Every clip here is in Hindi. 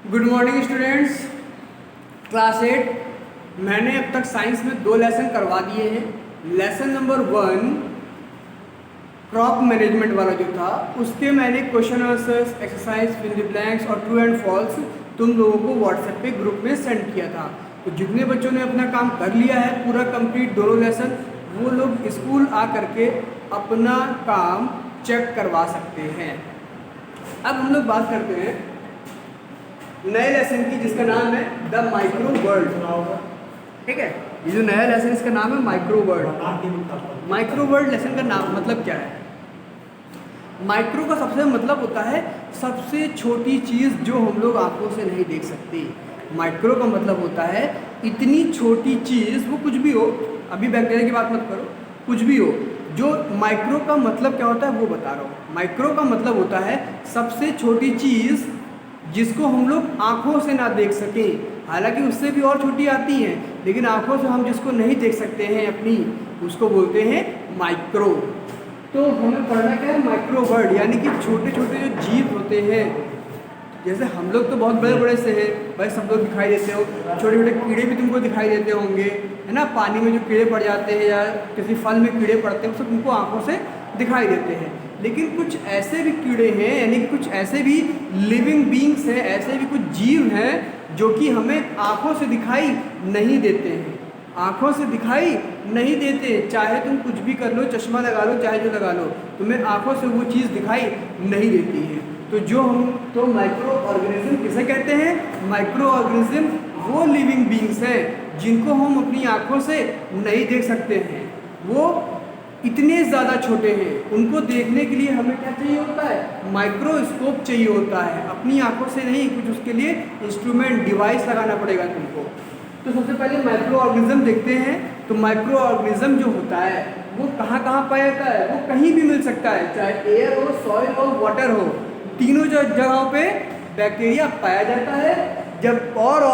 Good morning students. क्लास 8 मैंने अब तक साइंस में 2 लेसन करवा दिए हैं। लेसन नंबर 1 क्रॉप मैनेजमेंट वाला जो था उसके मैंने question answers, exercise, fill the blanks और ट्रू एंड फॉल्स तुम लोगों को व्हाट्सएप पे ग्रुप में सेंड किया था। तो जितने बच्चों ने अपना काम कर लिया है पूरा कंप्लीट दोनों लेसन, वो लोग स्कूल आ करके अपना काम चेक करवा सकते हैं। अब हम लोग बात करते हैं नए लेसन की, जिसका नाम है द माइक्रो वर्ल्ड। ठीक है, ये जो नया लेसन इसका नाम है micro world. Micro world lesson का नाम मतलब क्या है? माइक्रो का सबसे मतलब होता है सबसे छोटी चीज़ जो हम लोग आंखों से नहीं देख सकते। माइक्रो का मतलब होता है इतनी छोटी चीज़, वो कुछ भी हो, अभी बैक्टीरिया की बात मत करो, कुछ भी हो। जो माइक्रो का मतलब क्या होता है वो बता रहा हूँ। माइक्रो का मतलब होता है सबसे छोटी चीज़ जिसको हम लोग आँखों से ना देख सकें। हालांकि उससे भी और छोटी आती हैं, लेकिन आँखों से हम जिसको नहीं देख सकते हैं अपनी, उसको बोलते हैं माइक्रो। तो हमें पढ़ना क्या है? माइक्रो वर्ड, यानी कि छोटे छोटे जो जीव होते हैं। जैसे हम लोग तो बहुत बड़े बड़े से हैं भाई, सब लोग दिखाई देते हो, छोटे छोटे कीड़े भी तुमको दिखाई देते होंगे, है ना। पानी में जो कीड़े पड़ जाते हैं या किसी फल में कीड़े पड़ते हैं, वो सब तुमको आँखों से दिखाई देते हैं। लेकिन कुछ ऐसे भी कीड़े हैं, यानी कि कुछ ऐसे भी लिविंग बींग्स हैं, ऐसे भी कुछ जीव हैं जो कि हमें आँखों से दिखाई नहीं देते हैं। आँखों से दिखाई नहीं देते, चाहे तुम कुछ भी कर लो, चश्मा लगा लो, चाहे जो लगा लो, तुम्हें आँखों से वो चीज़ दिखाई नहीं देती है। तो माइक्रो ऑर्गेनिज्म किसे कहते हैं? माइक्रो ऑर्गेनिज्म वो लिविंग बींग्स हैं जिनको हम अपनी आँखों से नहीं देख सकते हैं। वो इतने ज़्यादा छोटे हैं, उनको देखने के लिए हमें क्या चाहिए होता है? माइक्रोस्कोप चाहिए होता है। अपनी आंखों से नहीं, कुछ उसके लिए इंस्ट्रूमेंट, डिवाइस लगाना पड़ेगा तुमको। तो सबसे पहले माइक्रो ऑर्गेनिज्म देखते हैं। तो माइक्रो ऑर्गेनिज्म जो होता है वो कहाँ कहाँ पाया जाता है? वो कहीं भी मिल सकता है, चाहे एयर हो, सॉइल हो, वाटर हो, तीनों जगहों पे बैक्टीरिया पाया जाता है। जब और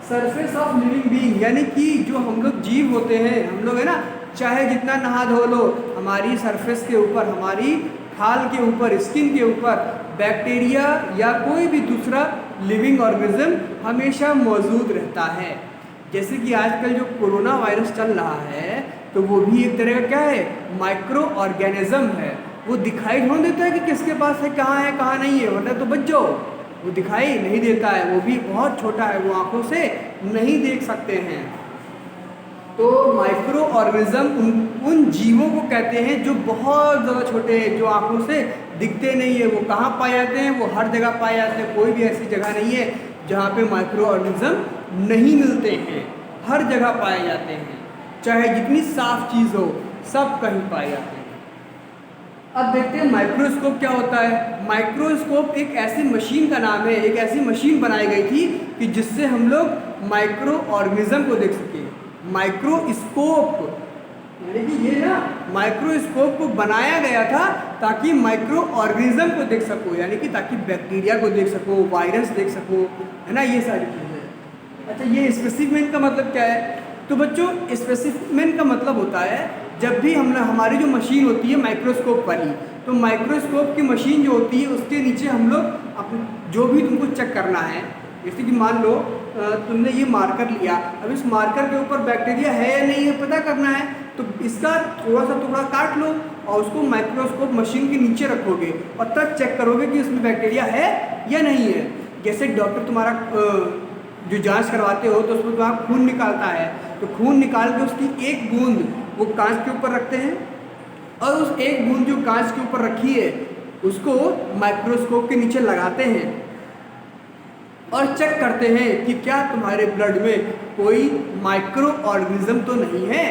सरफेस ऑफ लिविंग बीइंग, यानी कि जो हम लोग जीव होते हैं, हम लोग है ना, चाहे जितना नहा धो लो, हमारी सरफेस के ऊपर, हमारी खाल के ऊपर, स्किन के ऊपर बैक्टीरिया या कोई भी दूसरा लिविंग ऑर्गेनिज्म हमेशा मौजूद रहता है। जैसे कि आजकल जो कोरोना वायरस चल रहा है, तो वो भी एक तरह का क्या है? माइक्रो ऑर्गेनिज्म है। वो दिखाई नहीं देता है कि किसके पास है, कहाँ नहीं है, वरना तो बच जाओ। वो दिखाई नहीं देता है, वो भी बहुत छोटा है, वो आंखों से नहीं देख सकते हैं। तो माइक्रो ऑर्गेनिज्म उन जीवों को कहते हैं जो बहुत ज़्यादा छोटे हैं, जो आंखों से दिखते नहीं है। वो कहाँ पाए जाते हैं? वो हर जगह पाए जाते हैं। कोई भी ऐसी जगह नहीं है जहाँ पे माइक्रो ऑर्गेनिज्म नहीं मिलते हैं, हर जगह पाए जाते हैं। चाहे जितनी साफ चीज़ हो, सब कहीं पाए जाते हैं। अब देखते हैं माइक्रोस्कोप क्या होता है। माइक्रोस्कोप एक ऐसी मशीन का नाम है, एक ऐसी मशीन बनाई गई थी कि जिससे हम लोग माइक्रो ऑर्गेनिज्म को देख सकें। माइक्रोस्कोप, यानी कि ये ना माइक्रोस्कोप को बनाया गया था ताकि माइक्रो ऑर्गेनिज्म को देख सको, यानी कि ताकि बैक्टीरिया को देख सको, वायरस देख सको, है ना, ये सारी चीज़ें। अच्छा, ये स्पेसिमेन का मतलब क्या है? तो बच्चों, स्पेसिमेन का मतलब होता है जब भी हमारी जो मशीन होती है माइक्रोस्कोप वाली, तो माइक्रोस्कोप की मशीन जो होती है उसके नीचे हम लोग जो भी तुमको चेक करना है, जैसे कि मान लो तुमने ये मार्कर लिया, अब इस मार्कर के ऊपर बैक्टीरिया है या नहीं है पता करना है, तो इसका थोड़ा सा टुकड़ा काट लो और उसको माइक्रोस्कोप मशीन के नीचे रखोगे और तब चेक करोगे कि इसमें बैक्टीरिया है या नहीं है। जैसे डॉक्टर तुम्हारा जो जांच करवाते हो तो उसमें तुम्हारा खून निकालता है, तो खून निकाल के उसकी एक बूंद वो कांच के ऊपर रखते हैं और उस एक बूंद जो कांच के ऊपर रखी है उसको माइक्रोस्कोप के नीचे लगाते हैं और चेक करते हैं कि क्या तुम्हारे ब्लड में कोई माइक्रो ऑर्गेनिज्म तो नहीं है।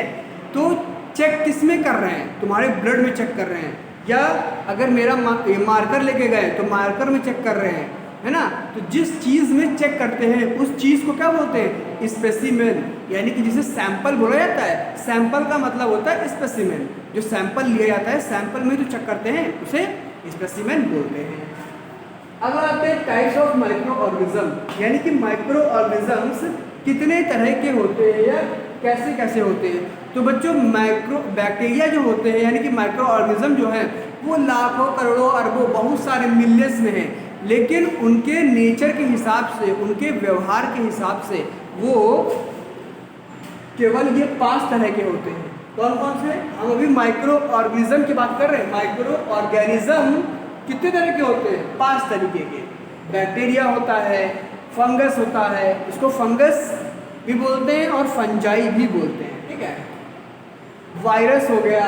तो चेक किस में कर रहे हैं? तुम्हारे ब्लड में चेक कर रहे हैं, या अगर मेरा मार्कर लेके गए तो मार्कर में चेक कर रहे हैं, है ना। तो जिस चीज़ में चेक करते हैं उस चीज़ को क्या बोलते हैं? स्पेसिमेन, यानी कि जिसे सैंपल बोला जाता है। सैंपल का मतलब होता है स्पेसिमेन। जो सैंपल लिया जाता है, सैंपल में जो चेक करते हैं उसे स्पेसिमेन बोलते हैं। अगर आते हैं टाइप्स ऑफ माइक्रो ऑर्गेनिज्म, यानी कि माइक्रो ऑर्गेनिजम्स कितने तरह के होते हैं या कैसे कैसे होते हैं। तो बच्चों, माइक्रो बैक्टीरिया जो होते हैं, यानी कि माइक्रो ऑर्गेनिज्म जो है वो लाखों, करोड़ों, अरबों, बहुत सारे मिलियंस में है। लेकिन उनके नेचर के हिसाब से, उनके व्यवहार के हिसाब से वो केवल ये 5 तरह के होते हैं। कौन कौन से? हम अभी माइक्रो ऑर्गेनिज्म की बात कर रहे हैं। माइक्रो ऑर्गेनिज्म कितने तरह के होते हैं? 5 तरीके के। बैक्टीरिया होता है, फंगस होता है, इसको फंगस भी बोलते हैं और फंजाई भी बोलते हैं, ठीक है। वायरस हो गया,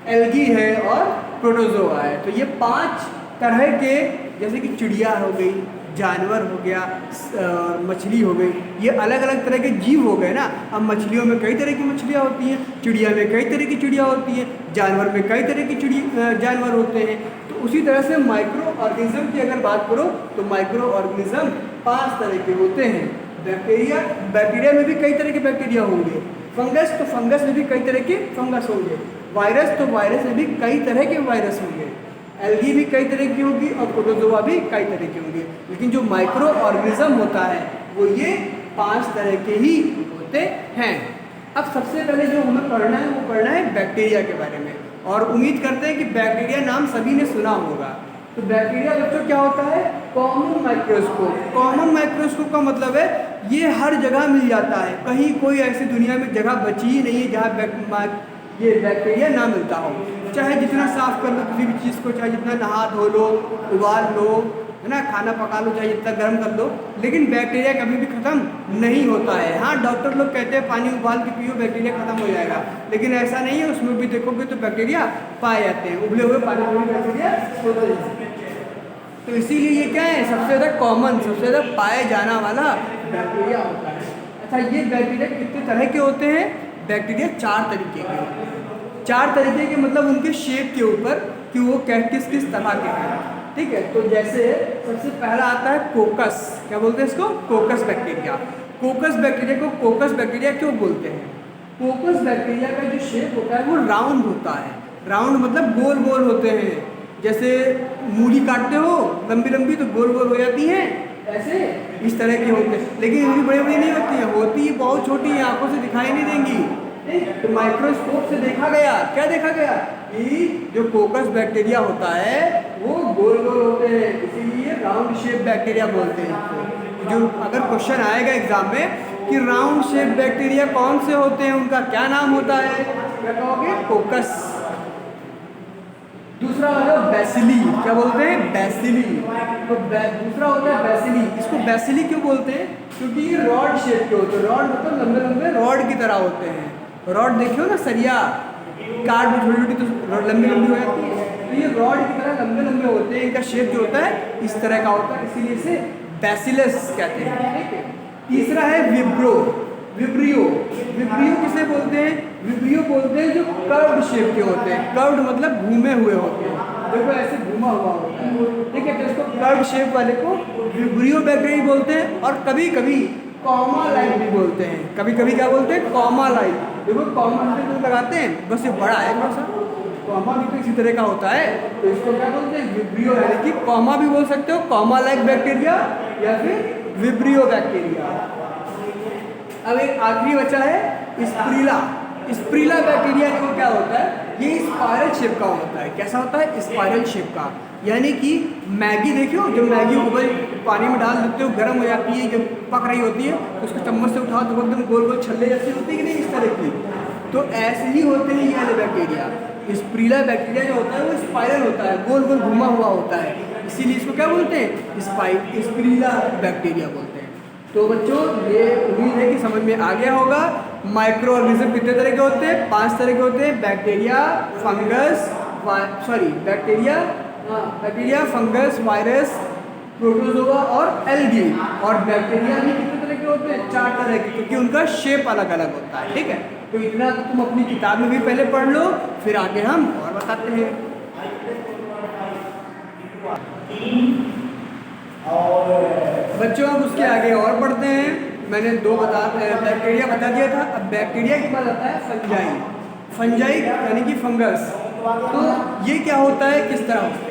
एल्गी है और प्रोटोजोआ है। तो ये 5 तरह के, जैसे कि चिड़िया हो गई, जानवर हो गया, मछली हो गई, ये अलग अलग तरह के जीव हो गए ना। अब मछलियों में कई तरह की मछलियाँ होती हैं, चिड़िया में कई तरह की चिड़िया होती हैं, जानवर में कई तरह की जानवर होते हैं। तो उसी तरह से माइक्रो ऑर्गेनिज्म की अगर बात करो तो माइक्रो ऑर्गेनिज्म 5 तरह के होते हैं। बैक्टीरिया में भी कई तरह के बैक्टीरिया होंगे, फंगस तो फंगस में भी कई तरह के फंगस होंगे, वायरस तो वायरस में भी कई तरह के वायरस होंगे, एल्गी भी कई तरह की होगी और प्रोटोजोआ भी कई तरह की होंगी। लेकिन जो माइक्रो ऑर्गेनिज्म होता है वो ये 5 तरह के ही होते हैं। अब सबसे पहले जो हमें पढ़ना है वो पढ़ना है बैक्टीरिया के बारे में, और उम्मीद करते हैं कि बैक्टीरिया नाम सभी ने सुना होगा। तो बैक्टीरिया बच्चों क्या होता है? Common microscope. कॉमन माइक्रोस्कोप का मतलब है ये हर जगह मिल जाता है, कहीं कोई ऐसी दुनिया में जगह बची ही नहीं है जहाँ ये बैक्टीरिया ना मिलता हो। चाहे जितना साफ कर लो किसी भी चीज़ को, चाहे जितना नहा धो लो, उबाल लो, है ना, खाना पका लो, चाहे जितना गर्म कर लो, लेकिन बैक्टीरिया कभी भी ख़त्म नहीं होता है। हाँ, डॉक्टर लोग कहते हैं पानी उबाल के पियो बैक्टीरिया ख़त्म हो जाएगा, लेकिन ऐसा नहीं है। उसमें भी देखोगे तो बैक्टीरिया पाए जाते हैं, उबले हुए पानी में भी बैक्टीरिया होते हैं। तो इसीलिए ये क्या है, सबसे ज़्यादा कॉमन, सबसे ज़्यादा पाए जाना वाला बैक्टीरिया होता है। अच्छा, ये बैक्टीरिया कितने तरह के होते हैं? बैक्टीरिया 4 तरीके के होते हैं। 4 तरीके के मतलब उनके शेप के ऊपर कि वो किस किस तरह के हैं, ठीक है। तो जैसे सबसे पहला आता है कोकस। क्या बोलते हैं इसको? कोकस बैक्टीरिया। कोकस बैक्टीरिया को कोकस बैक्टीरिया क्यों बोलते हैं? कोकस बैक्टीरिया का जो शेप होता है वो राउंड होता है। राउंड मतलब गोल गोल होते हैं, जैसे मूली काटते हो लंबी लंबी तो गोल गोल हो जाती हैं, ऐसे इस तरह की होते हैं। लेकिन इतनी बड़ी बड़ी नहीं होती है, होती है बहुत छोटी है, आंखों से दिखाई नहीं देंगी। तो माइक्रोस्कोप से देखा गया, क्या देखा गया कि जो कोकस बैक्टीरिया होता है वो गोल गोल होते हैं, इसीलिए राउंड शेप बैक्टीरिया बोलते हैं इसको। जो अगर क्वेश्चन आएगा एग्जाम में कि राउंड शेप बैक्टीरिया कौन से होते हैं, उनका क्या नाम होता है, क्या कहोगे? कोकस। दूसरा होगा बैसिली। क्या बोलते हैं? बैसिली। तो दूसरा होता है बैसिली। इसको बैसिली क्यों बोलते हैं? क्योंकि ये रॉड शेप के होते हैं। रॉड मतलब लंबे लंबे रॉड की तरह होते हैं। रॉड देखियो ना, सरिया काट में छोटी छोटी तो लंबी लंबी हो जाती है, तो ये रॉड की तरह लंबे लंबे होते हैं। इनका शेप जो होता है इस तरह का होता है, इसीलिए इसे बैसिलस कहते हैं, ठीक है। तीसरा है विब्रो। विब्रियो। विब्रियो किसे बोलते हैं? विब्रियो बोलते हैं जो कर्व्ड शेप के होते हैं। कर्व्ड मतलब घूमे हुए होते हैं, देखो ऐसे घूमा हुआ होता है, ठीक है। तो इसको कर्व्ड शेप वाले को विब्रियो बैक्टीरिया बोलते हैं। और कभी कभी कॉमा लाइक भी बोलते हैं। कभी कभी क्या बोलते हैं? Comma like. देखो कॉमा से लगाते हैं, बस ये बड़ा है थोड़ा सा, कॉमा भी तो इसी तरह का होता है, तो इसको क्या बोलते हैं? विब्रियो, यानी कि कॉमा भी बोल सकते हो, कॉमा लाइक बैक्टीरिया या फिर विब्रियो बैक्टीरिया। अब एक आखिरी बचा है स्प्रिला। स्प्रिला बैक्टीरिया जो क्या होता है, ये स्पाइरल शेप का होता है। कैसा होता है? स्पाइरल शेप का। यानी कि मैगी देखियो, जब मैगी उबल पानी में डाल देते हो, गर्म हो जाती है, जब पक रही होती है तो उसको चम्मच से उठाओ तो एकदम गोल गोल छल्ले जैसी होती है कि नहीं, इस तरह की। तो ऐसे ही होते हैं ये वाले बैक्टीरिया। स्प्रिला बैक्टीरिया जो होता है वो स्पाइरल होता है, गोल गोल घुमा हुआ होता है, इसीलिए इसको क्या बोलते हैं? स्प्रिला बैक्टीरिया बोलते हैं। तो बच्चों ये उम्मीद है कि समझ में आ गया होगा। माइक्रो ऑर्गेनिज्म कितने तरह के होते हैं? 5 तरह के होते हैं। Bacteria, fungus, bacteria, fungus, virus, protozoa और एल्गी। और बैक्टीरिया भी कितने तरह के होते हैं? 4 तरह के, क्योंकि उनका शेप अलग अलग होता है, ठीक है। तो इतना तो तुम अपनी किताब में भी पहले पढ़ लो, फिर आगे हम और बताते हैं। बच्चों अब उसके आगे और पढ़ते हैं। मैंने 2 बैक्टीरिया बता दिया था। अब बैक्टीरिया के बाद आता है फंजाई। फंजाई यानी कि फंगस। तो ये क्या होता है, किस तरह होता है?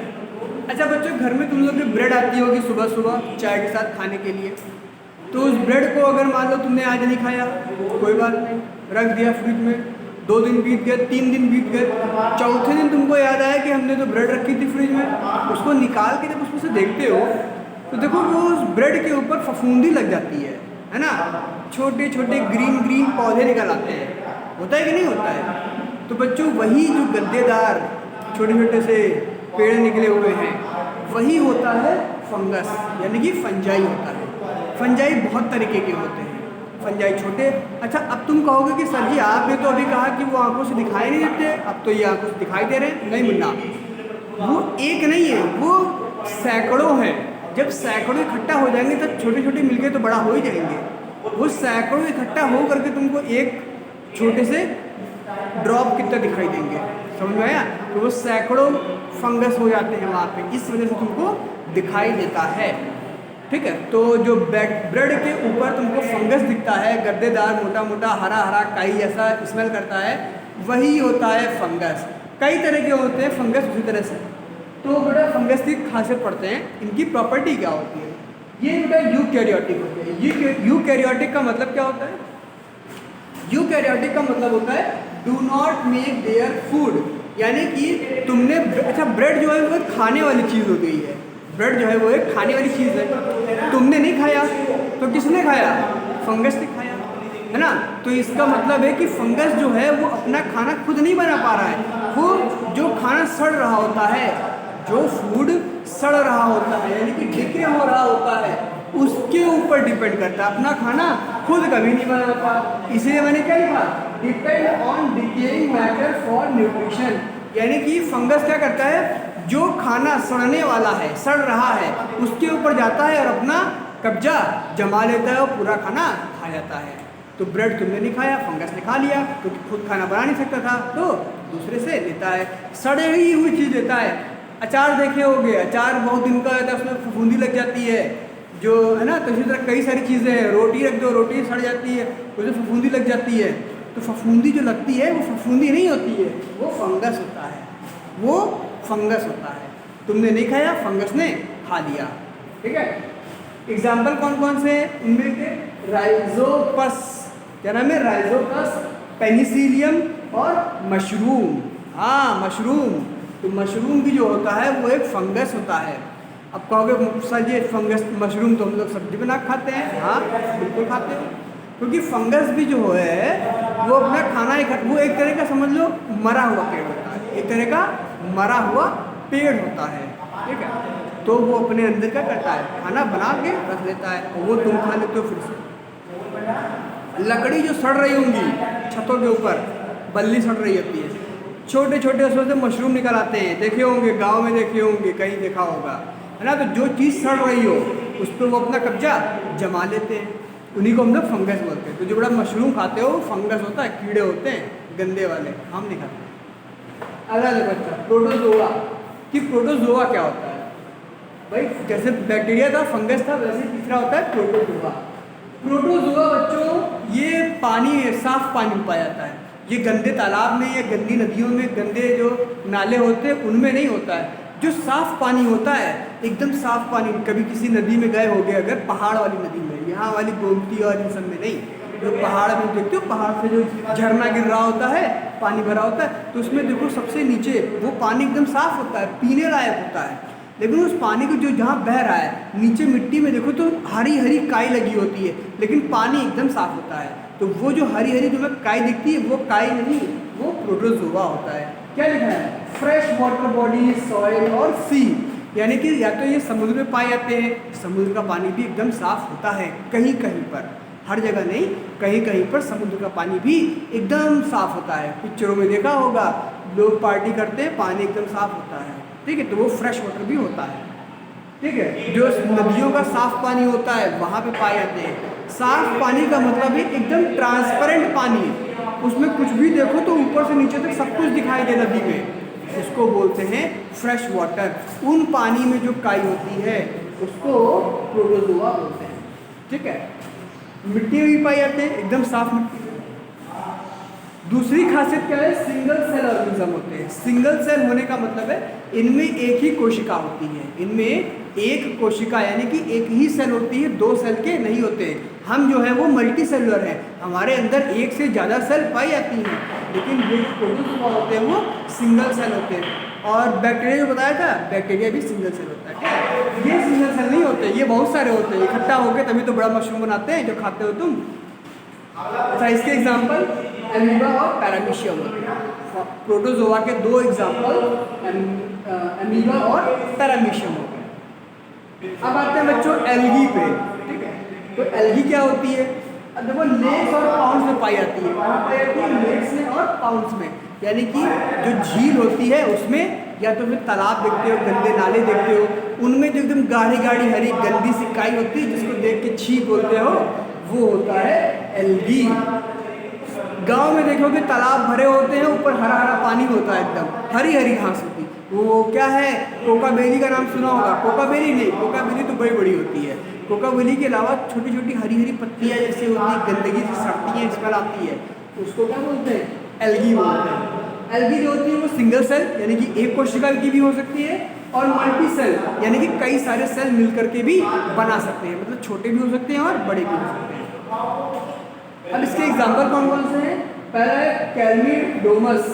अच्छा बच्चों, घर में तुम लोग की ब्रेड आती होगी सुबह सुबह चाय के साथ खाने के लिए। तो उस ब्रेड को अगर मान लो तुमने आज नहीं खाया, कोई बात नहीं, रख दिया फ्रिज में, 2 दिन बीत गए, 3 दिन बीत गए, चौथे दिन तुमको याद आया कि हमने तो ब्रेड रखी थी फ्रिज में, उसको निकाल के जब उसमें से देखते हो तो देखो वो उस ब्रेड के ऊपर फफूंदी लग जाती है ना, छोटे छोटे ग्रीन ग्रीन पौधे निकल आते हैं, होता है कि नहीं होता है। तो बच्चों वही जो गद्देदार छोटे छोटे से पेड़ निकले हुए हैं वही होता है फंगस, यानी कि फंजाई होता है। फंजाई बहुत तरीके के होते हैं, फंजाई छोटे। अच्छा अब तुम कहोगे कि सर जी आपने तो अभी कहा कि वो आंखों से दिखाई नहीं देते, अब तो ये आंखों से दिखाई दे रहे हैं। नहीं मुन्ना, वो एक नहीं है, वो सैकड़ों हैं। जब सैकड़ों इकट्ठा हो जाएंगे तो छोटे छोटे मिलके तो बड़ा हो ही जाएंगे। वो सैकड़ों इकट्ठा हो करके तुमको एक छोटे से ड्रॉप कितना दिखाई देंगे, समझ में आया। तो वो सैकड़ों फंगस हो जाते हैं वहाँ पे, इस वजह से तुमको दिखाई देता है, ठीक है। तो जो ब्रेड के ऊपर तुमको फंगस दिखता है, गद्देदार मोटा मोटा हरा हरा काई ऐसा स्मेल करता है, वही होता है फंगस। कई तरह के होते हैं फंगस उसी तरह से। तो बेटा फंगस की खासियत पढ़ते हैं, इनकी प्रॉपर्टी क्या होती है। ये बेटा यूकैरियोटिक होते हैं। ये यूकैरियोटिक का मतलब क्या होता है? यूकैरियोटिक का मतलब होता है do not make their food, यानी कि तुमने अच्छा ब्रेड जो है वो खाने वाली चीज़ हो गई है, ब्रेड जो है वो एक खाने वाली चीज़ है, तुमने नहीं खाया तो किसने खाया? फंगस ने खाया, है ना। तो इसका मतलब है कि फंगस जो है वो अपना खाना खुद नहीं बना पा रहा है, वो जो खाना सड़ रहा होता है, जो फूड सड़ रहा होता है यानी कि डिके हो रहा होता है, उसके ऊपर डिपेंड करता है, अपना खाना खुद कभी नहीं बनाता। इसलिए मैंने क्या लिखा? Depend on decaying matter for nutrition, यानी कि फंगस क्या करता है, जो खाना सड़ने वाला है, सड़ रहा है, उसके ऊपर जाता है और अपना कब्जा जमा लेता है और पूरा खाना खा जाता है। तो ब्रेड तुमने नहीं खाया, फंगस ने खा लिया, क्योंकि खुद खाना बना नहीं सकता था तो दूसरे से लेता है, सड़े हुई चीज़ लेता है। अचार देखे होंगे, अचार बहुत दिन का रहता है, उसमें फफूंदी लग जाती है जो है ना। तो इसी तरह कई सारी चीज़ें हैं, रोटी रख दो, रोटी सड़ जाती है, उसमें फफूंदी लग जाती है। तो फफूंदी जो लगती है वो फफूंदी नहीं होती है, वो फंगस होता है, वो फंगस होता है। तुमने नहीं खाया, फंगस ने खा लिया, ठीक है। एग्जाम्पल कौन कौन से हैं उनमें के? राइजोपस, क्या नाम है? राइजोपस, पेनिसिलियम और मशरूम। हाँ मशरूम, तो मशरूम भी जो होता है वो एक फंगस होता है। अब कहोगे सर ये फंगस मशरूम तो हम लोग सब्जी बना खाते हैं, हाँ बिल्कुल खाते हैं, क्योंकि फंगस भी जो है वो अपना खाना वो एक तरह का समझ लो मरा हुआ पेड़ होता है, एक तरह का मरा हुआ पेड़ होता है, ठीक है। तो वो अपने अंदर क्या करता है, खाना बना के रख लेता है और वो तुम खा लेते हो फिर से। लकड़ी जो सड़ रही होंगी छतों के ऊपर, बल्ली सड़ रही होती है, छोटे छोटे उसमें से मशरूम निकल आते हैं, देखे होंगे गांव में, देखे होंगे, कहीं देखा होगा, है ना। तो जो चीज़ सड़ रही हो उस पर वो अपना कब्जा जमा लेते हैं, उन्हीं को हम लोग फंगस बोलते हैं। तो जो बड़ा मशरूम खाते हो फंगस होता है, कीड़े होते हैं गंदे वाले, हम नहीं खाते। अगला बच्चा प्रोटोजोआ, कि प्रोटोजोआ क्या होता है भाई? जैसे बैक्टीरिया था, फंगस था, वैसे तीसरा होता है प्रोटोजोआ। प्रोटोजोआ बच्चों ये पानी, साफ पानी में पाया जाता है, ये गंदे तालाब में या गंदी नदियों में, गंदे जो नाले होते हैं उनमें नहीं होता है। जो साफ़ पानी होता है, एकदम साफ़ पानी, कभी किसी नदी में गए होगे अगर, पहाड़ वाली नदी में, यहाँ वाली गोमती और इन सब में नहीं, जो पहाड़ में देखते हो, पहाड़ से जो झरना गिर रहा होता है, पानी भरा होता है, तो उसमें देखो सबसे नीचे वो पानी एकदम साफ़ होता है, पीने लायक होता है। लेकिन उस पानी को जो जहाँ बह रहा है नीचे मिट्टी में देखो तो हरी हरी काई लगी होती है, लेकिन पानी एकदम साफ़ होता है। तो वो जो हरी हरी तुम्हें काई दिखती है वो काई नहीं, वो प्रोटोजोआ होता है। क्या लिखा है? फ्रेश वाटर बॉडी, सॉइल और सी, यानी कि या तो ये समुद्र में पाए जाते हैं, समुद्र का पानी भी एकदम साफ़ होता है कहीं कहीं पर, हर जगह नहीं, कहीं कहीं पर समुद्र का पानी भी एकदम साफ़ होता है। पिक्चरों में देखा होगा, लोग पार्टी करते हैं, पानी एकदम साफ़ होता है, ठीक है। तो वो फ्रेश वाटर भी होता है, ठीक है। जो नदियों का साफ़ पानी होता है वहाँ पे पाए जाते हैं। साफ़ पानी का मतलब है एकदम ट्रांसपेरेंट पानी, उसमें कुछ भी देखो तो ऊपर से नीचे तक सब कुछ दिखाई दे नदी में, उसको बोलते हैं फ्रेश वाटर। उन पानी में जो काई होती है उसको प्रोटोजोआ बोलते हैं, ठीक है। मिट्टी में भी पाए जाते हैं, एकदम साफ मिट्टी में। दूसरी खासियत क्या है, सिंगल सेल ऑर्गेनिज्म होते हैं। सिंगल सेल होने का मतलब है इनमें एक ही कोशिका होती है, इनमें एक कोशिका यानी कि एक ही सेल होती है, दो सेल के नहीं होते हैं। हम जो है वो मल्टी सेलुलर हैं, हमारे अंदर एक से ज़्यादा सेल पाई जाती हैं, लेकिन ये जो प्रोटोजोआ होते हैं वो सिंगल सेल होते हैं। और बैक्टीरिया जो बताया था, बैक्टीरिया भी सिंगल सेल होता है। क्या ये सिंगल सेल नहीं होते, ये बहुत सारे होते हैं, इकट्ठा होकर तभी तो बड़ा मशरूम बनाते हैं जो खाते हो तुम। अच्छा, इसके एग्जाम्पल एमीबा और पैरामीशियम होते हैं। प्रोटोजोआ के दो एग्जाम्पल एमीबा और पैरामीशियम हो गए। अब आते हैं बच्चों एल्गी पे। ठीक है, तो एल्गी क्या होती है, अब देखो लेक्स और पाउंड्स में पाई जाती है। कहाँ पाई जाती है, लेक्स में और पाउंड्स में, यानी कि जो झील होती है उसमें, या तो फिर तालाब देखते हो, गंदे नाले देखते हो, उनमें जो एकदम गाढ़ी गाढ़ी हरी गंदी सी काई होती है जिसको देख के छी बोलते हो, वो होता है एल्गी। गांव में देखोगे तालाब भरे होते हैं, ऊपर हरा हरा पानी होता है, एकदम हरी हरी घास होती है, वो क्या है, कोकाबेरी का नाम सुना होगा। कोकाबेरी नहीं, कोकाबेरी तो बड़ी बड़ी होती है। कोकाबेरी के अलावा छोटी छोटी हरी हरी पत्तियाँ जैसे होती है, गंदगी से सड़ती है, स्मेल आती है, उसको क्या बोलते हैं, एल्गी बोलते हैं। एल्गी जो होती है वो सिंगल सेल यानी कि एक कोशिका की भी हो सकती है, और मल्टी सेल यानी कि कई सारे सेल मिल करके भी बना सकते हैं, मतलब छोटे भी हो सकते हैं और बड़े भी हो सकते हैं। अब इसके एग्जाम्पल कौन कौन से हैं, पहला है क्लैमिडोमस,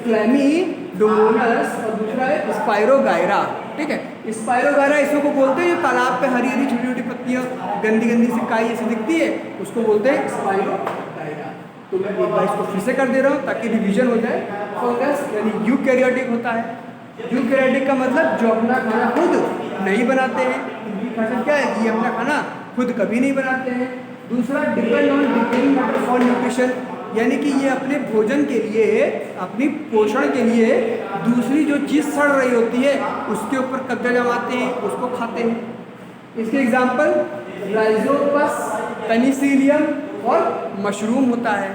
क्लैमिडोमोनस, और दूसरा है स्पाइरोगायरा। ठीक है, स्पाइरोगायरा इसको बोलते हैं जो तालाब पे हरी हरी छोटी छोटी पत्तियां गंदी गंदी सी काई ऐसी दिखती है, उसको बोलते हैं स्पाइरोगायरा। तो मैं एक बार इसको फिर से कर दे रहा हूँ ताकि रिवीजन हो जाए। फंगस यानी यूकैरियोटिक होता है। यूकैरियोटिक का मतलब जो अपना खाना खुद नहीं बनाते हैं, इनकी खासियत क्या है, ये अपना खाना खुद कभी नहीं बनाते हैं। दूसरा depend on decaying matter for nutrition, यानी कि ये अपने भोजन के लिए, अपनी पोषण के लिए दूसरी जो चीज़ सड़ रही होती है उसके ऊपर कब्जा जमाते हैं, उसको खाते हैं। इसके एग्जाम्पल राइजोपस, पेनिसिलियम और मशरूम होता है।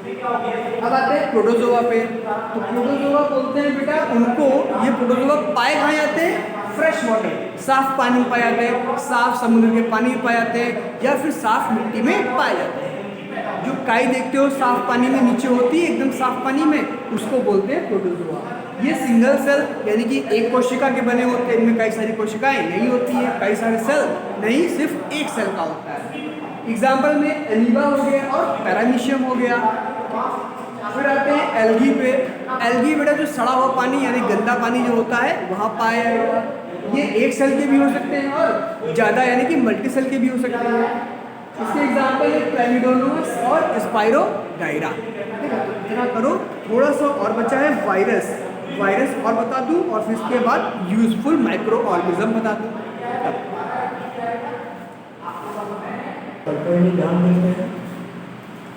अब आते हैं प्रोटोजोआ पे। तो प्रोटोजोआ बोलते हैं बेटा उनको, ये प्रोटोजोआ पाए कहाँ जाते हैं, फ्रेश वाटर, साफ पानी में पाए जाते हैं, साफ समुद्र के पानी में पाए जाते हैं, या फिर साफ मिट्टी में पाए जाते हैं। जो काई देखते हो साफ पानी में नीचे होती है, एकदम साफ पानी में, उसको बोलते हैं प्रोटोजोआ। ये सिंगल सेल यानी कि एक कोशिका के बने होते हैं, इनमें कई सारी कोशिकाएं नहीं होती हैं, कई सारे सेल नहीं, सिर्फ एक सेल का होता है। एग्जाम्पल में एमीबा हो गया और पैरामीशियम हो गया। फिर आते हैं एल्गी पे। एल्गी बेटा जो सड़ा हुआ पानी यानी गंदा पानी जो होता है वहाँ पाया जाएगा। ये एक सेल के भी हो सकते हैं और ज़्यादा यानी कि मल्टी सेल के भी हो सकते हैं। इसके एग्जाम्पल है क्लैमिडोमोनस और स्पाइरोगायरा। ठीक है, तो इतना करो। थोड़ा सा और बचा है वायरस, वायरस और बता दूँ और फिर इसके बाद यूजफुल माइक्रो ऑर्गेनिज्म बता दूँ। ध्यान देते हैं,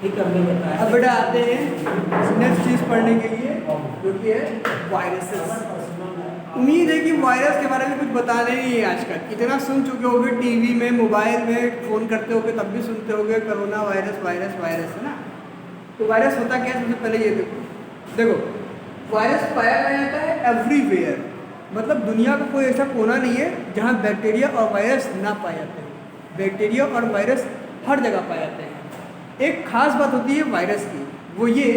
ठीक है। अब बेटा आते हैं नेक्स्ट चीज़ पढ़ने के लिए जो कि है वायरसेस। उम्मीद है कि वायरस के बारे में कुछ बताना ही है आजकल, इतना सुन चुके होगे, टीवी में, मोबाइल में फ़ोन करते होगे तब भी सुनते होगे कोरोना वायरस वायरस वायरस, है ना। तो वायरस होता क्या है, सबसे पहले ये देखो वायरस पाया जाता है एवरीवेयर, मतलब दुनिया का कोई ऐसा कोना नहीं है जहाँ बैक्टीरिया और वायरस ना पाए जाते हैं। बैक्टीरिया और वायरस हर जगह पाए जाते हैं। एक खास बात होती है वायरस की, वो ये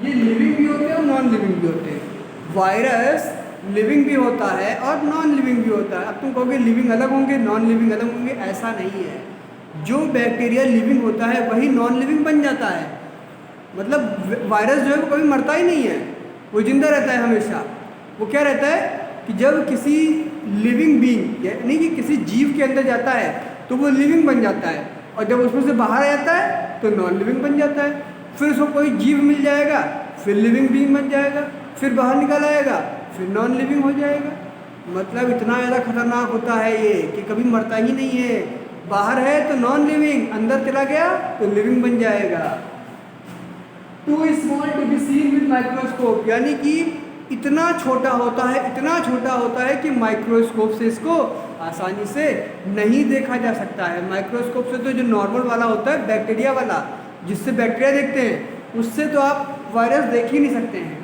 लिविंग भी होते हैं और नॉन लिविंग भी होते हैं। वायरस लिविंग भी होता है और नॉन लिविंग भी होता है। अब तुम कहोगे लिविंग अलग होंगे नॉन लिविंग अलग होंगे, ऐसा नहीं है। जो बैक्टीरिया लिविंग होता है वही नॉन लिविंग बन जाता है। मतलब वायरस जो है वो कभी मरता ही नहीं है, वो जिंदा रहता है हमेशा। वो क्या रहता है कि जब किसी लिविंग बीइंग यानी कि किसी जीव के अंदर जाता है तो वो लिविंग बन जाता है, और जब उसमें से बाहर आ जाता है तो नॉन लिविंग बन जाता है। फिर उसको कोई जीव मिल जाएगा, फिर लिविंग बीइंग बन जाएगा, फिर बाहर निकल आएगा, फिर नॉन लिविंग हो जाएगा। मतलब इतना ज़्यादा खतरनाक होता है ये कि कभी मरता ही नहीं है। बाहर है तो नॉन लिविंग, अंदर चला गया तो लिविंग बन जाएगा। Too small to be seen with microscope, यानी कि इतना छोटा होता है, इतना छोटा होता है कि माइक्रोस्कोप से इसको आसानी से नहीं देखा जा सकता है। माइक्रोस्कोप से तो जो नॉर्मल वाला होता है बैक्टीरिया वाला, जिससे बैक्टीरिया देखते हैं, उससे तो आप वायरस देख ही नहीं सकते हैं।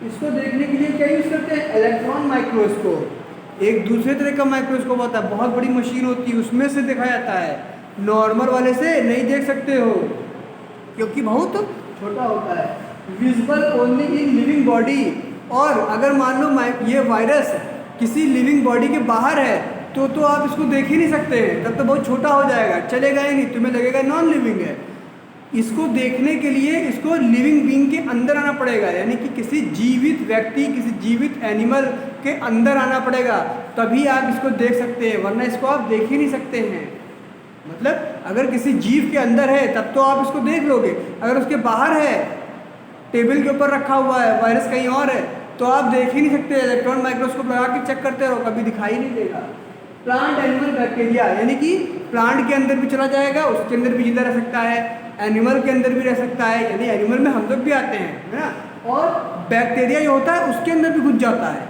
इसको देखने के लिए क्या यूज़ करते हैं, इलेक्ट्रॉन माइक्रोस्कोप। एक दूसरे तरह का माइक्रोस्कोप होता है, बहुत बड़ी मशीन होती है, उसमें से देखा जाता है। नॉर्मल वाले से नहीं देख सकते हो क्योंकि बहुत छोटा होता है, visible only in living body. और अगर मान लो ये वायरस किसी लिविंग बॉडी के बाहर है तो आप इसको देख ही नहीं सकते हैं, तब तो बहुत छोटा हो जाएगा, चलेगा ही नहीं, तुम्हें लगेगा नॉन लिविंग है। इसको देखने के लिए इसको लिविंग बीइंग के अंदर आना पड़ेगा, यानी कि किसी जीवित व्यक्ति, किसी जीवित एनिमल के अंदर आना पड़ेगा, तभी आप इसको देख सकते हैं, वरना इसको आप देख ही नहीं सकते हैं। मतलब अगर किसी जीव के अंदर है तब तो आप इसको देख लोगे, अगर उसके बाहर है, टेबल के ऊपर रखा हुआ है, वायरस कहीं और है, तो आप देख ही नहीं सकते, इलेक्ट्रॉन माइक्रोस्कोप लगा के चेक करते रहो, कभी दिखाई नहीं देगा। प्लांट एनिमल बैक्टीरिया, यानी कि प्लांट के अंदर भी चला जाएगा, उसके अंदर भी जिंदा रह सकता है, एनिमल के अंदर भी रह सकता है, यानी एनिमल में हम लोग भी आते हैं, है ना। और बैक्टीरिया जो होता है उसके अंदर भी घुस जाता है,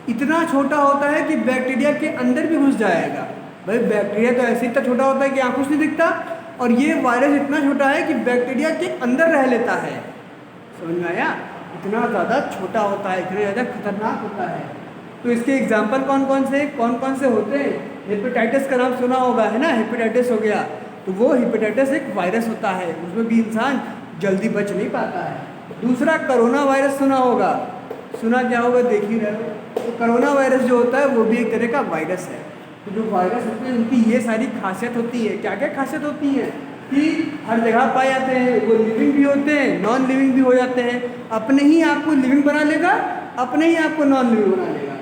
इतना छोटा होता है कि बैक्टीरिया के अंदर भी घुस जाएगा। भाई बैक्टीरिया तो ऐसे इतना छोटा होता है कि आंखों से नहीं दिखता, और ये वायरस इतना छोटा है कि बैक्टीरिया के अंदर रह लेता है। समझ में आया? इतना ज़्यादा छोटा होता है, इतना ज़्यादा खतरनाक होता है। तो इसके एग्जाम्पल कौन कौन से होते हैं? हेपेटाइटिस का नाम सुना होगा, है ना, हेपेटाइटिस हो गया, तो वो हेपेटाइटिस एक वायरस होता है, उसमें भी इंसान जल्दी बच नहीं पाता है। दूसरा कोरोना वायरस सुना होगा, सुना क्या होगा, देख ही रहे हो। तो कोरोना वायरस जो होता है वो भी एक तरह का वायरस है। तो जो वायरस होते हैं उनकी ये सारी खासियत होती है। क्या क्या खासियत होती है? कि हर जगह पाए जाते हैं, वो लिविंग भी होते हैं, नॉन लिविंग भी हो जाते हैं, अपने ही आपको लिविंग बना लेगा, अपने ही आपको नॉन लिविंग बना लेगा।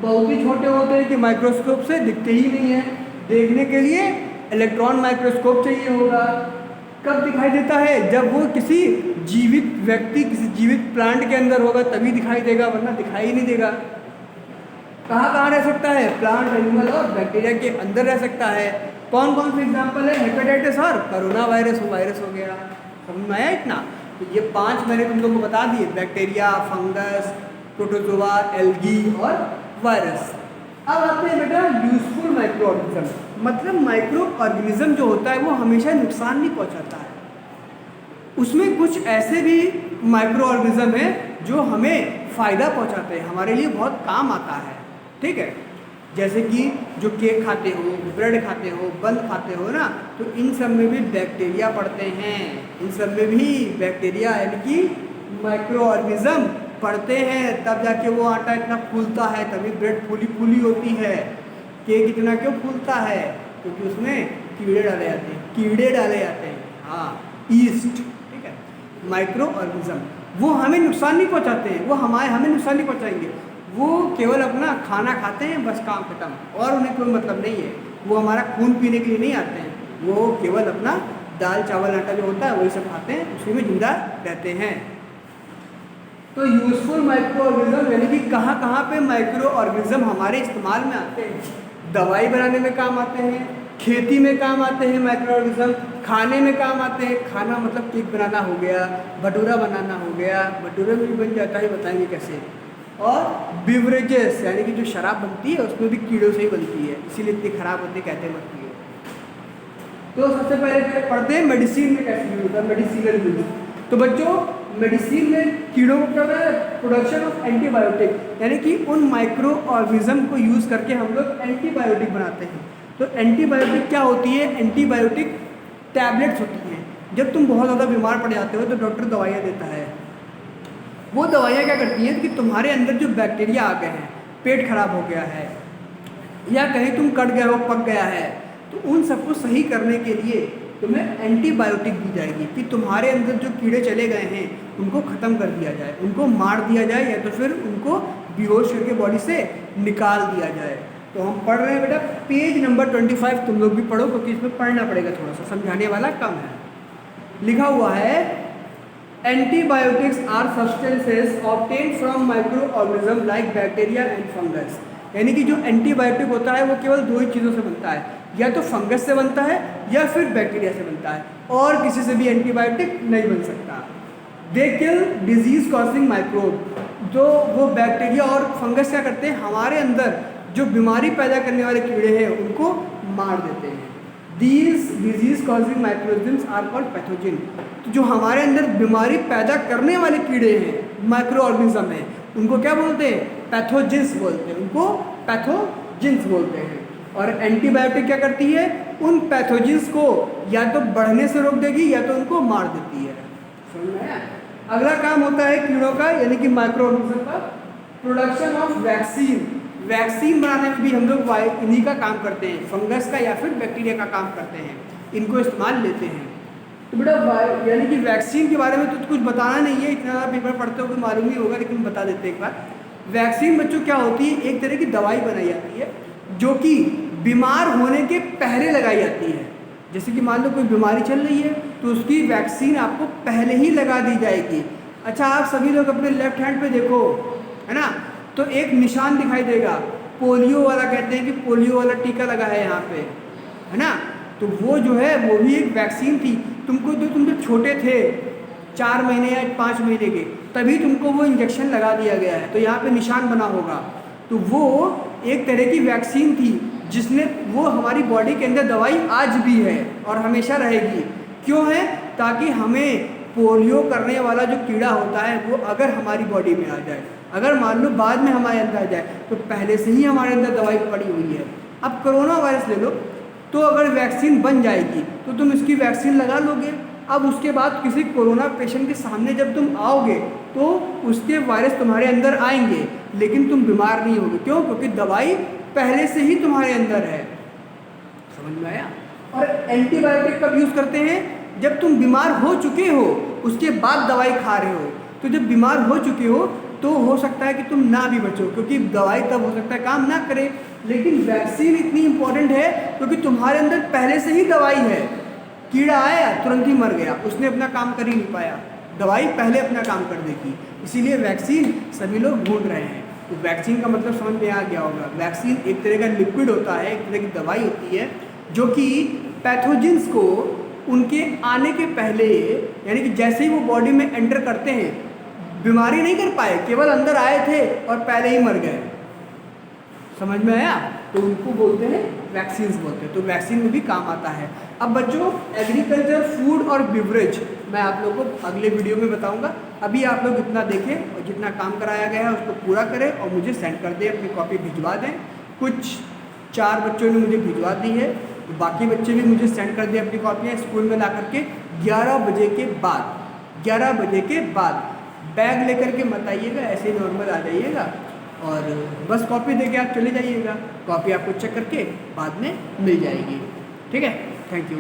बहुत ही छोटे होते हैं कि माइक्रोस्कोप से दिखते ही नहीं है, देखने के लिए इलेक्ट्रॉन माइक्रोस्कोप चाहिए होगा। कब दिखाई देता है? जब वो किसी जीवित व्यक्ति, किसी जीवित प्लांट के अंदर होगा तभी दिखाई देगा, वरना दिखाई ही नहीं देगा। कहाँ कहाँ रह सकता है? प्लांट, एनिमल और बैक्टीरिया के अंदर रह सकता है। कौन कौन से एग्जाम्पल है? हेपेटाइटिस और कोरोना वायरस हो गया। समझ में आया इतना? तो ये 5 मैंने तुम लोगों को बता दिए, बैक्टीरिया, फंगस, प्रोटोजोआ, एल्गी और वायरस। अब आते हैं बेटा यूजफुल माइक्रो ऑर्गेनिज्म। मतलब माइक्रो ऑर्गेनिज्म जो होता है वो हमेशा नुकसान नहीं पहुंचाता है, उसमें कुछ ऐसे भी माइक्रो ऑर्गेनिज्म है जो हमें फ़ायदा पहुंचाते हैं, हमारे लिए बहुत काम आता है। ठीक है, जैसे कि जो केक खाते हो, ब्रेड खाते हो, बंद खाते हो ना, तो इन सब में भी बैक्टीरिया पड़ते हैं, इन सब में भी बैक्टीरिया यानी कि माइक्रो ऑर्गेनिज्म पड़ते हैं, तब जाके वो आटा इतना फूलता है, तभी ब्रेड फूली फूली होती है। केक इतना क्यों फूलता है? क्योंकि उसमें कीड़े डाले जाते हैं, हाँ, ईस्ट। ठीक है, माइक्रो ऑर्गेनिज्म वो हमें नुकसान नहीं पहुंचाते हैं, वो हमें नुकसान नहीं पहुंचाएंगे, वो केवल अपना खाना खाते हैं, बस काम खत्म, और उन्हें कोई मतलब नहीं है। वो हमारा खून पीने के लिए नहीं आते हैं, वो केवल अपना दाल चावल आटा जो होता है वही सब खाते हैं, उसी में जिंदा रहते हैं। तो यूजफुल माइक्रो ऑर्गेनिज्म यानी कि कहाँ कहाँ पे माइक्रो ऑर्गेनिज्म हमारे इस्तेमाल में आते हैं? दवाई बनाने में काम आते हैं, खेती में काम आते हैं माइक्रो ऑर्गेनिज्म, खाने में काम आते हैं, खाना मतलब केक बनाना हो गया, भटूरा बनाना हो गया, भटूरे में भी बन जाता है, बताएंगे कैसे। और बिवरेजेस यानी कि जो शराब बनती है उसमें भी कीड़ों से ही बनती है, इसीलिए इतनी खराब होती है, कहते मत पियो। तो सबसे पहले पढ़ते हैं मेडिसिन में कैसे यूज होता है, मेडिसिनल यूज। तो बच्चों मेडिसिन में कीड़ों को क्या होता है? प्रोडक्शन ऑफ एंटीबायोटिक, यानी कि उन माइक्रो ऑर्गेनिज्म को यूज़ करके हम लोग एंटीबायोटिक बनाते हैं। तो एंटीबायोटिक क्या होती है? एंटीबायोटिक टैबलेट्स होती हैं। जब तुम बहुत ज़्यादा बीमार पड़ जाते हो तो डॉक्टर दवाइयाँ देता है, वो दवाइयाँ क्या करती हैं कि तुम्हारे अंदर जो बैक्टीरिया आ गए हैं, पेट खराब हो गया है या कहीं तुम कट गए हो, पक गया है, तो उन सबको सही करने के लिए तुम्हें एंटीबायोटिक दी जाएगी कि तुम्हारे अंदर जो कीड़े चले गए हैं उनको ख़त्म कर दिया जाए, उनको मार दिया जाए, या तो फिर उनको बेहोश करके बॉडी से निकाल दिया जाए। तो हम पढ़ रहे हैं बेटा पेज नंबर 25, तुम लोग भी पढ़ो क्योंकि इसमें पढ़ना पड़ेगा, थोड़ा सा समझाने वाला कम है। लिखा हुआ है antibiotics are substances obtained from microorganism like bacteria and fungus. यानी कि जो एंटीबायोटिक होता है वो केवल 2 ही चीज़ों से बनता है, या तो फंगस से बनता है या फिर बैक्टीरिया से बनता है, और किसी से भी एंटीबायोटिक नहीं बन सकता। दे किल डिजीज कॉजिंग माइक्रोब। जो वो बैक्टीरिया और फंगस क्या करते हैं? हमारे अंदर जो बीमारी पैदा करने वाले कीड़े हैं उनको मार देते हैं। These disease causing microorganisms are called pathogen. तो जो हमारे अंदर बीमारी पैदा करने वाले कीड़े हैं, माइक्रो ऑर्गेनिज्म हैं, उनको क्या बोलते हैं? पैथोजिन्स बोलते हैं, उनको पैथोजिन्स बोलते हैं। और एंटीबायोटिक क्या करती है? उन पैथोजिन्स को या तो बढ़ने से रोक देगी या तो उनको मार देती है। समझ में आया? अगला काम होता है कीड़ों का, यानी कि माइक्रो ऑर्गेनिज्म का, प्रोडक्शन ऑफ वैक्सीन। वैक्सीन बनाने में भी हम लोग इन्हीं का काम करते हैं, फंगस का या फिर बैक्टीरिया का काम करते हैं, इनको इस्तेमाल लेते हैं। तो बेटा यानी कि वैक्सीन के बारे में तो कुछ बताना नहीं है, इतना ज़्यादा पेपर पढ़ते हो मालूम नहीं होगा, लेकिन बता देते हैं एक बार। वैक्सीन बच्चों क्या होती है, एक तरह की दवाई बनाई जाती है जो कि बीमार होने के पहले लगाई जाती है। जैसे कि मान लो कोई बीमारी चल रही है तो उसकी वैक्सीन आपको पहले ही लगा दी जाएगी। अच्छा, आप सभी लोग अपने लेफ्ट हैंड पे देखो, है ना, तो एक निशान दिखाई देगा, पोलियो वाला, कहते हैं कि पोलियो वाला टीका लगा है यहाँ पे, है ना, तो वो जो है वो भी एक वैक्सीन थी। तुमको जो तुम जब छोटे थे 4 महीने या 5 महीने के, तभी तुमको वो इंजेक्शन लगा दिया गया है, तो यहाँ पे निशान बना होगा, तो वो एक तरह की वैक्सीन थी जिसने, वो हमारी बॉडी के अंदर दवाई आज भी है और हमेशा रहेगी। क्यों है? ताकि हमें पोलियो करने वाला जो कीड़ा होता है वो अगर हमारी बॉडी में आ जाए, अगर मान लो बाद में हमारे अंदर आ जाए, तो पहले से ही हमारे अंदर दवाई पड़ी हुई है। अब कोरोना वायरस ले लो, तो अगर वैक्सीन बन जाएगी तो तुम इसकी वैक्सीन लगा लोगे। अब उसके बाद किसी कोरोना पेशेंट के सामने जब तुम आओगे तो उसके वायरस तुम्हारे अंदर आएंगे, लेकिन तुम बीमार नहीं होगे। क्यों? क्योंकि दवाई पहले से ही तुम्हारे अंदर है। समझ में आया? और एंटीबायोटिक कब यूज़ करते हैं? जब तुम बीमार हो चुके हो, उसके बाद दवाई खा रहे हो। तो जब बीमार हो चुके हो तो हो सकता है कि तुम ना भी बचो, क्योंकि दवाई तब हो सकता है काम ना करे, लेकिन वैक्सीन इतनी इंपॉर्टेंट है क्योंकि तुम्हारे अंदर पहले से ही दवाई है। कीड़ा आया तुरंत ही मर गया, उसने अपना काम कर ही नहीं पाया, दवाई पहले अपना काम कर देगी। इसीलिए वैक्सीन सभी लोग ढूंढ रहे हैं। तो वैक्सीन का मतलब समझ में आ गया होगा। वैक्सीन एक तरह का लिक्विड होता है, एक तरह की दवाई होती है जो कि पैथोजेंस को उनके आने के पहले, यानी कि जैसे ही वो बॉडी में एंटर करते हैं, बीमारी नहीं कर पाए, केवल अंदर आए थे और पहले ही मर गए। समझ में आया? तो उनको बोलते हैं वैक्सीन्स बोलते हैं। तो वैक्सीन में भी काम आता है। अब बच्चों, एग्रीकल्चर, फूड और बिवरेज मैं आप लोगों को अगले वीडियो में बताऊंगा। अभी आप लोग इतना देखें और जितना काम कराया गया है उसको पूरा करें और मुझे सेंड कर दें, अपनी कॉपी भिजवा दें। कुछ 4 बच्चों ने मुझे भिजवा दी है, तो बाकी बच्चे भी मुझे सेंड कर दें अपनी कॉपियाँ स्कूल में ला करके 11 बजे के बाद। 11 बजे के बाद बैग लेकर के मत आइएगा, ऐसे ही नॉर्मल आ जाइएगा और बस कॉपी देके आप चले जाइएगा। कॉपी आपको चेक करके बाद में मिल जाएगी। ठीक है? Thank you.